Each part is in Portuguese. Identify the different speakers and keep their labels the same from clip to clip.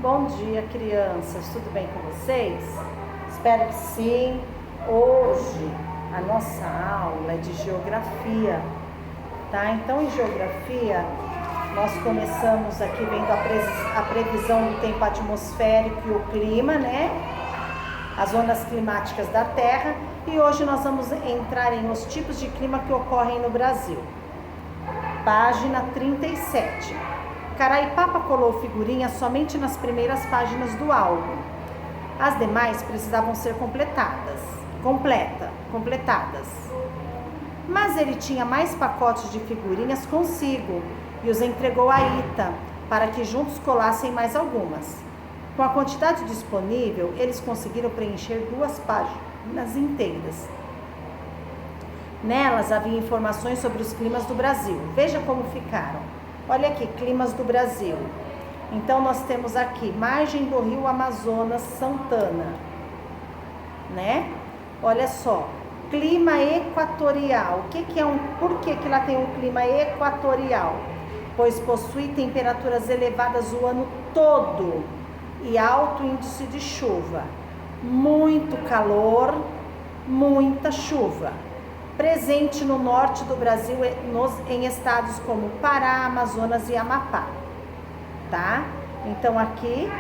Speaker 1: Bom dia, crianças. Tudo bem com vocês? Espero que sim. Hoje a nossa aula é de geografia, tá? Então, em geografia, nós começamos aqui vendo a previsão do tempo atmosférico e o clima, né? As zonas climáticas da Terra. E hoje nós vamos entrar em os tipos de clima que ocorrem no Brasil. Página 37. Caraipapa colou figurinhas somente nas primeiras páginas do álbum. As demais precisavam ser completadas. Mas ele tinha mais pacotes de figurinhas consigo e os entregou a Ita para que juntos colassem mais algumas. Com a quantidade disponível, eles conseguiram preencher 2 páginas inteiras. Nelas havia informações sobre os climas do Brasil. Veja como ficaram. Olha aqui, climas do Brasil. Então, nós temos aqui, margem do rio Amazonas, Santana, né? Olha só, clima equatorial. Por que lá tem um clima equatorial? Pois possui temperaturas elevadas o ano todo e alto índice de chuva. Muito calor, muita chuva. Presente no norte do Brasil, em estados como Pará, Amazonas e Amapá, tá? Então, aqui,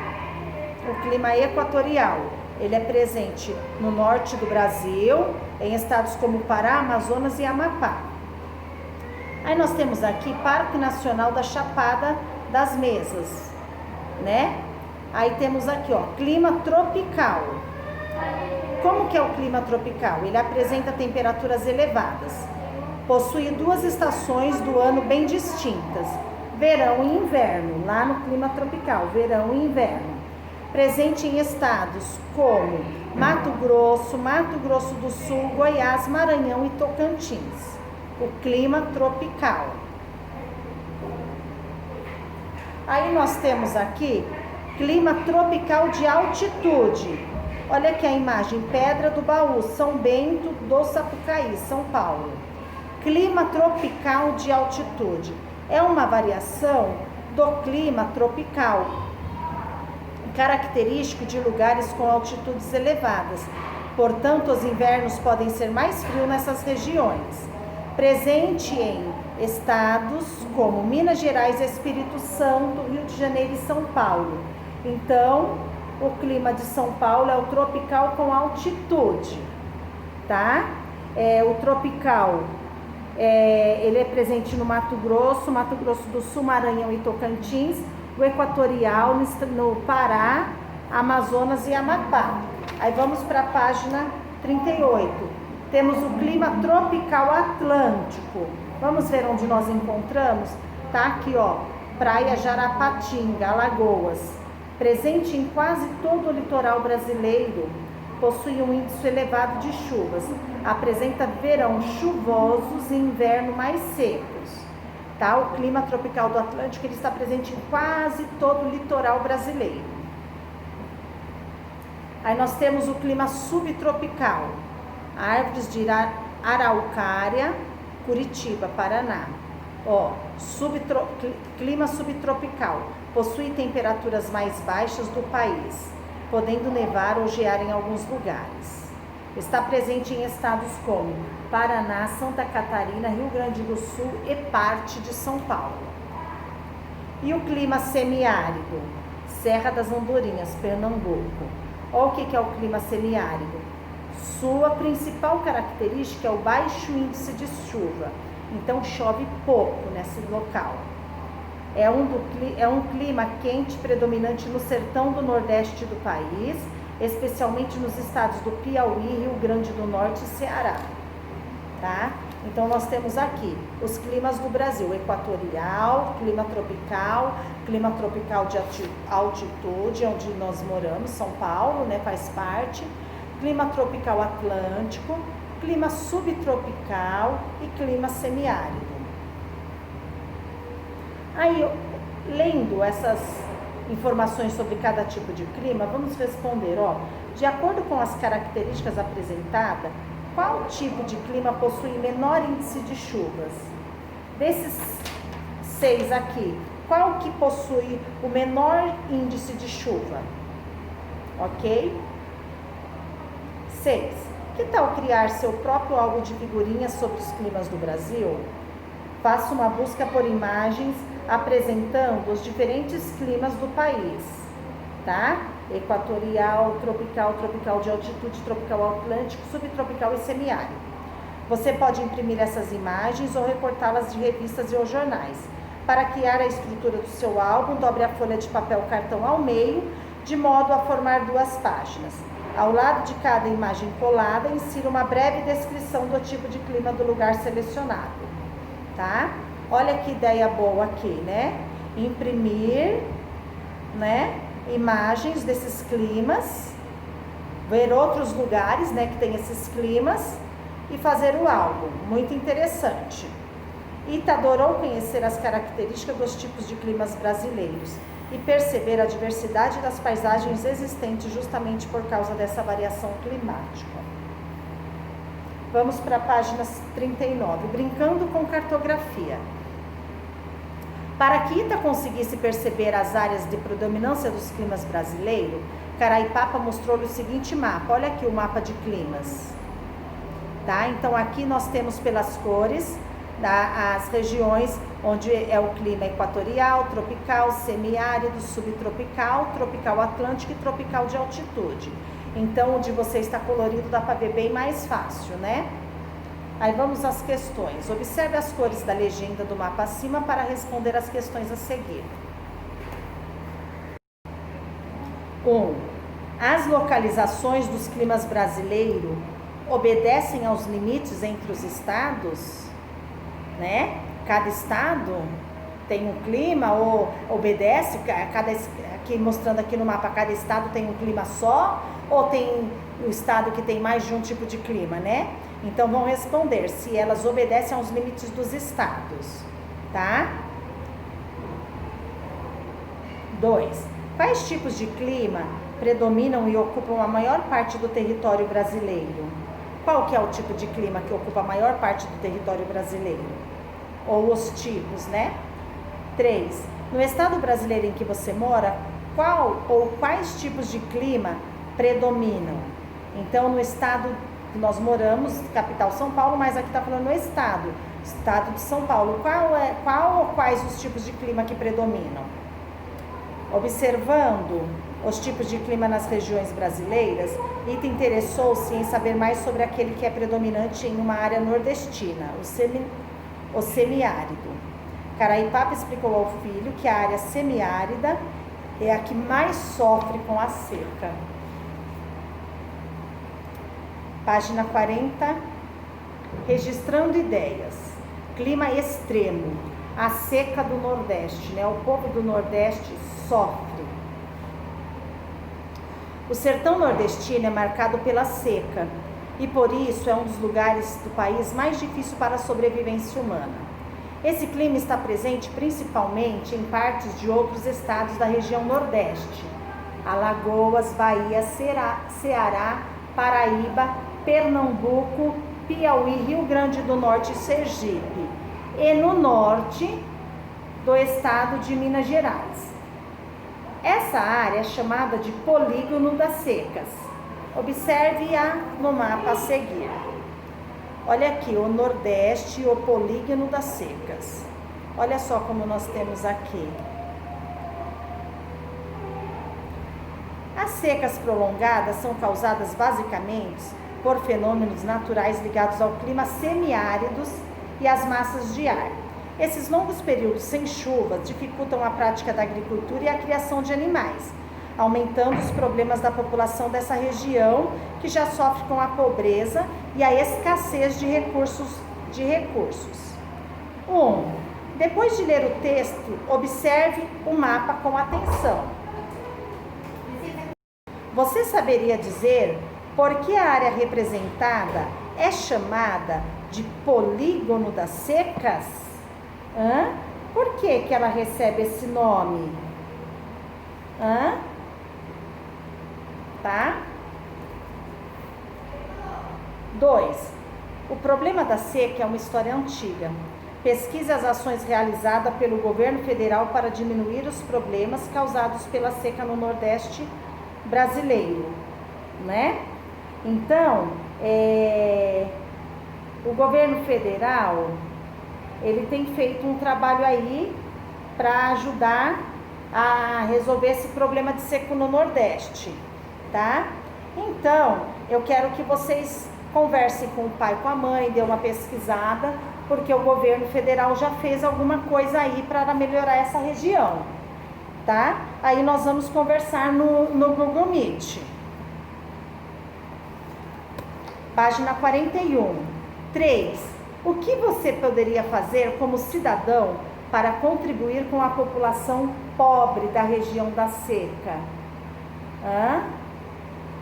Speaker 1: o clima equatorial, ele é presente no norte do Brasil, em estados como Pará, Amazonas e Amapá. Aí nós temos aqui Parque Nacional da Chapada das Mesas, né? Aí temos aqui, ó, clima tropical. Como que é o clima tropical? Ele apresenta temperaturas elevadas. Possui 2 estações do ano bem distintas, verão e inverno, lá no clima tropical, verão e inverno. Presente em estados como Mato Grosso do Sul, Goiás, Maranhão e Tocantins. O clima tropical. Aí nós temos aqui clima tropical de altitude. Olha aqui a imagem, Pedra do Baú, São Bento do Sapucaí, São Paulo. Clima tropical de altitude. É uma variação do clima tropical, característico de lugares com altitudes elevadas. Portanto, os invernos podem ser mais frios nessas regiões. Presente em estados como Minas Gerais, Espírito Santo, Rio de Janeiro e São Paulo. Então, o clima de São Paulo é o tropical com altitude, tá? O tropical, ele é presente no Mato Grosso do Sul, Maranhão e Tocantins. O equatorial no Pará, Amazonas e Amapá. Aí vamos para a página 38. Temos o clima tropical atlântico. Vamos ver onde nós encontramos? Tá aqui, ó, Praia Jarapatinga, Alagoas. Presente em quase todo o litoral brasileiro, possui um índice elevado de chuvas. Apresenta verão chuvosos e inverno mais secos. Tá? O clima tropical do Atlântico, ele está presente em quase todo o litoral brasileiro. Aí nós temos o clima subtropical. Árvores de araucária, Curitiba, Paraná. Ó, clima subtropical. Possui temperaturas mais baixas do país, podendo nevar ou gear em alguns lugares. Está presente em estados como Paraná, Santa Catarina, Rio Grande do Sul e parte de São Paulo. E o clima semiárido? Serra das Andorinhas, Pernambuco. Olha o que é o clima semiárido. Sua principal característica é o baixo índice de chuva. Então chove pouco nesse local. É um clima quente predominante no sertão do nordeste do país, especialmente nos estados do Piauí, Rio Grande do Norte e Ceará. Tá? Então nós temos aqui os climas do Brasil: equatorial, clima tropical de altitude, onde nós moramos, São Paulo, né, faz parte, clima tropical atlântico, clima subtropical e clima semiárido. Aí, lendo essas informações sobre cada tipo de clima, vamos responder, ó, de acordo com as características apresentadas, qual tipo de clima possui menor índice de chuvas? Desses 6 aqui, qual que possui o menor índice de chuva? Ok? 6. Que tal criar seu próprio álbum de figurinhas sobre os climas do Brasil? Faça uma busca por imagens apresentando os diferentes climas do país, tá? Equatorial, tropical, tropical de altitude, tropical atlântico, subtropical e semiárido. Você pode imprimir essas imagens ou recortá-las de revistas e ou jornais. Para criar a estrutura do seu álbum, dobre a folha de papel cartão ao meio, de modo a formar 2 páginas. Ao lado de cada imagem colada, insira uma breve descrição do tipo de clima do lugar selecionado, tá? Olha que ideia boa aqui, né? Imprimir, né, imagens desses climas, ver outros lugares, né, que tem esses climas e fazer o álbum. Muito interessante. Ita adorou conhecer as características dos tipos de climas brasileiros e perceber a diversidade das paisagens existentes justamente por causa dessa variação climática. Vamos para a página 39, brincando com cartografia. Para que Ita conseguisse perceber as áreas de predominância dos climas brasileiros, Caraipapa mostrou-lhe o seguinte mapa. Olha aqui o mapa de climas. Tá? Então aqui nós temos pelas cores, tá, as regiões onde é o clima equatorial, tropical, semiárido, subtropical, tropical atlântico e tropical de altitude. Então, onde você está colorido dá para ver bem mais fácil, né? Aí vamos às questões. Observe as cores da legenda do mapa acima para responder as questões a seguir. 1. As localizações dos climas brasileiros obedecem aos limites entre os estados, né? Cada estado tem um clima ou obedece, aqui mostrando aqui no mapa, cada estado tem um clima só ou tem o estado que tem mais de um tipo de clima, né? Então vão responder se elas obedecem aos limites dos estados, tá? 2. Quais tipos de clima predominam e ocupam a maior parte do território brasileiro? Qual que é o tipo de clima que ocupa a maior parte do território brasileiro? Ou os tipos, né? 3. No estado brasileiro em que você mora, qual ou quais tipos de clima predominam? Então, no estado que nós moramos, capital São Paulo, mas aqui está falando no estado de São Paulo, qual ou quais os tipos de clima que predominam? Observando os tipos de clima nas regiões brasileiras, Ita interessou-se em saber mais sobre aquele que é predominante em uma área nordestina, o semiárido. Caraipapa explicou ao filho que a área semiárida é a que mais sofre com a seca. Página 40, registrando ideias. Clima extremo, a seca do Nordeste, né? O povo do Nordeste sofre. O sertão nordestino é marcado pela seca e por isso é um dos lugares do país mais difícil para a sobrevivência humana. Esse clima está presente principalmente em partes de outros estados da região Nordeste: Alagoas, Bahia, Ceará, Paraíba, Pernambuco, Piauí, Rio Grande do Norte e Sergipe, e no norte do estado de Minas Gerais. Essa área é chamada de polígono das secas. Observe-a no mapa a seguir. Olha aqui, o Nordeste, o polígono das secas. Olha só como nós temos aqui. As secas prolongadas são causadas basicamente por fenômenos naturais ligados ao clima semiáridos e às massas de ar. Esses longos períodos sem chuvas dificultam a prática da agricultura e a criação de animais, aumentando os problemas da população dessa região, que já sofre com a pobreza e a escassez de recursos. 1. Depois de ler o texto, observe o mapa com atenção. Você saberia dizer por que a área representada é chamada de polígono das secas? Por que que ela recebe esse nome? Tá? 2. O problema da seca é uma história antiga. Pesquise as ações realizadas pelo governo federal para diminuir os problemas causados pela seca no Nordeste brasileiro, né? Então, o governo federal, ele tem feito um trabalho aí para ajudar a resolver esse problema de seca no Nordeste, tá? Então, eu quero que vocês conversem com o pai e com a mãe, dê uma pesquisada, porque o governo federal já fez alguma coisa aí para melhorar essa região, tá? Aí nós vamos conversar no Google Meet. Página 41. 3. O que você poderia fazer como cidadão para contribuir com a população pobre da região da seca?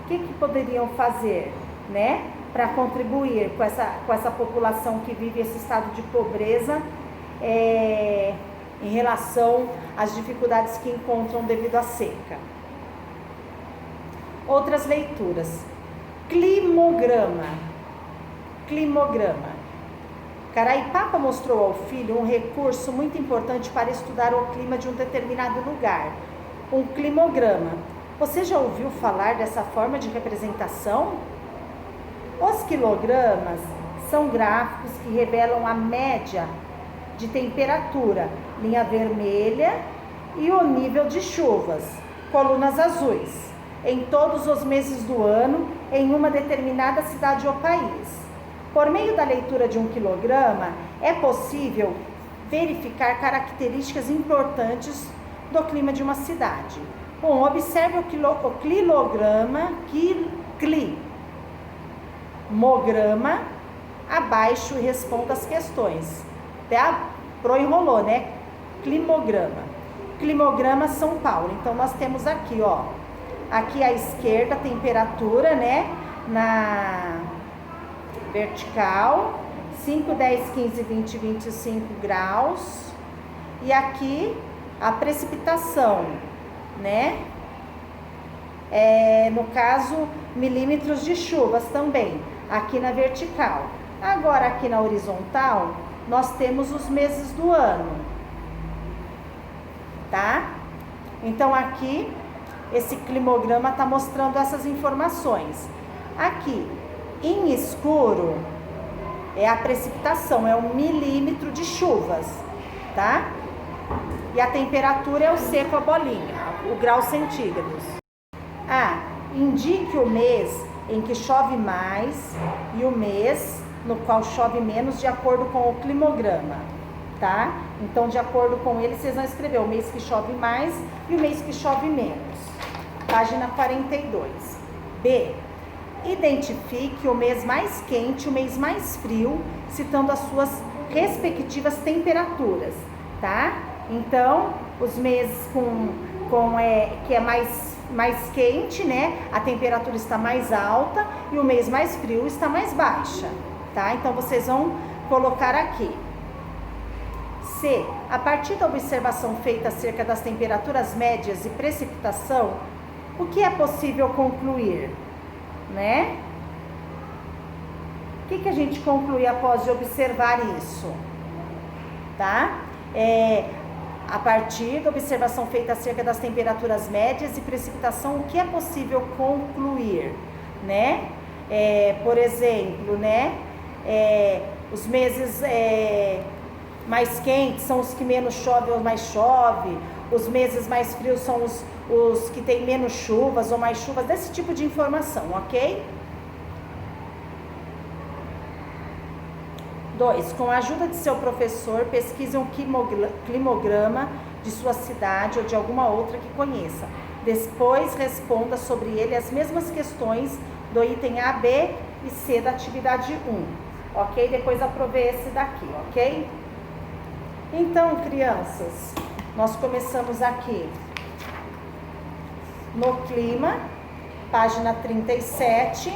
Speaker 1: O que poderiam fazer, né, para contribuir com essa população que vive esse estado de pobreza em relação às dificuldades que encontram devido à seca? Outras leituras. Climograma. Caraipapa mostrou ao filho um recurso muito importante para estudar o clima de um determinado lugar, um climograma. Você já ouviu falar dessa forma de representação? Os quilogramas são gráficos que revelam a média de temperatura, linha vermelha, e o nível de chuvas, colunas azuis, em todos os meses do ano, em uma determinada cidade ou país. Por meio da leitura de um quilograma, é possível verificar características importantes do clima de uma cidade. Observe o climograma abaixo e responda as questões. Até enrolou, né? Climograma São Paulo. Então, nós temos aqui, ó. Aqui à esquerda, a temperatura, né? Na vertical, 5, 10, 15, 20, 25 graus. E aqui, a precipitação, né? No caso, milímetros de chuvas também, aqui na vertical. Agora, aqui na horizontal, nós temos os meses do ano, tá? Então, aqui, esse climograma está mostrando essas informações. Aqui, em escuro, é a precipitação, é o milímetro de chuvas, tá? E a temperatura é o seco, a bolinha, o grau centígrados. Indique o mês em que chove mais e o mês no qual chove menos, de acordo com o climograma, tá? Então, de acordo com ele, vocês vão escrever o mês que chove mais e o mês que chove menos. Página 42. B. Identifique o mês mais quente e o mês mais frio, citando as suas respectivas temperaturas, tá? Então, os meses que é mais quente, né? A temperatura está mais alta e o mês mais frio está mais baixa, tá? Então, vocês vão colocar aqui. C. A partir da observação feita acerca das temperaturas médias e precipitação, o que é possível concluir, né? O que a gente conclui após observar isso, tá? A partir da observação feita acerca das temperaturas médias e precipitação, o que é possível concluir, né? Por exemplo, né? Os meses mais quentes são os que menos chove ou mais chove, os meses mais frios são os que têm menos chuvas ou mais chuvas, desse tipo de informação, ok? 2. Com a ajuda de seu professor, pesquise um climograma de sua cidade ou de alguma outra que conheça. Depois, responda sobre ele as mesmas questões do item A, B e C da atividade 1, ok? Depois aprovei esse daqui, ok? Então, crianças, nós começamos aqui no clima, página 37,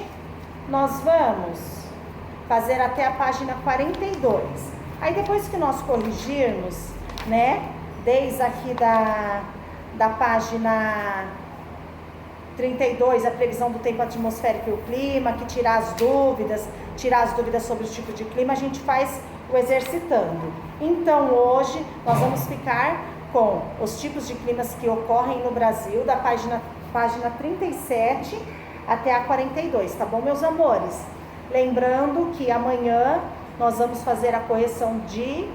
Speaker 1: nós vamos fazer até a página 42. Aí depois que nós corrigirmos, né, desde aqui da página 32, a previsão do tempo atmosférico e o clima, que tirar as dúvidas sobre os tipos de clima, a gente faz o exercitando. Então hoje nós vamos ficar com os tipos de climas que ocorrem no Brasil, da página 37 até a 42, tá bom, meus amores? Lembrando que amanhã nós vamos fazer a correção de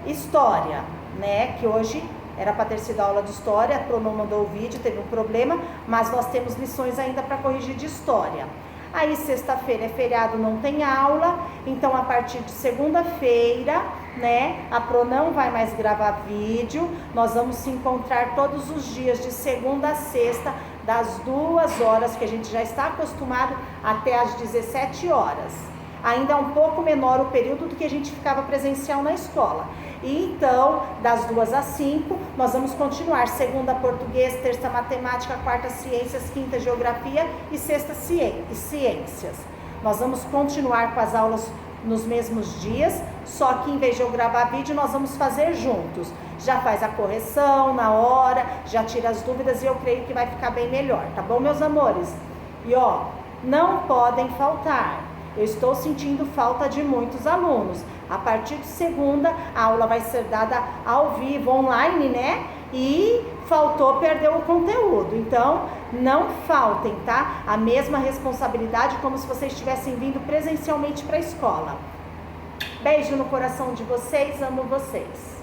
Speaker 1: história, né? Que hoje era para ter sido aula de história, a Pro não mandou o vídeo, teve um problema, mas nós temos lições ainda para corrigir de história. Aí sexta-feira é feriado, não tem aula, então a partir de segunda-feira, né, a Pro não vai mais gravar vídeo, nós vamos se encontrar todos os dias de segunda a sexta, das 2 horas, que a gente já está acostumado, até às 17 horas. Ainda é um pouco menor o período do que a gente ficava presencial na escola. E então, das 2 às 5, nós vamos continuar. Segunda, português, terça, matemática, quarta, ciências, quinta, geografia e sexta, ciências. Nós vamos continuar com as aulas nos mesmos dias, só que em vez de eu gravar vídeo, nós vamos fazer juntos. Já faz a correção na hora, já tira as dúvidas e eu creio que vai ficar bem melhor, tá bom, meus amores? E ó, não podem faltar. Eu estou sentindo falta de muitos alunos. A partir de segunda, a aula vai ser dada ao vivo, online, né? E faltou, perdeu o conteúdo. Então, não faltem, tá? A mesma responsabilidade como se vocês estivessem vindo presencialmente para a escola. Beijo no coração de vocês, amo vocês.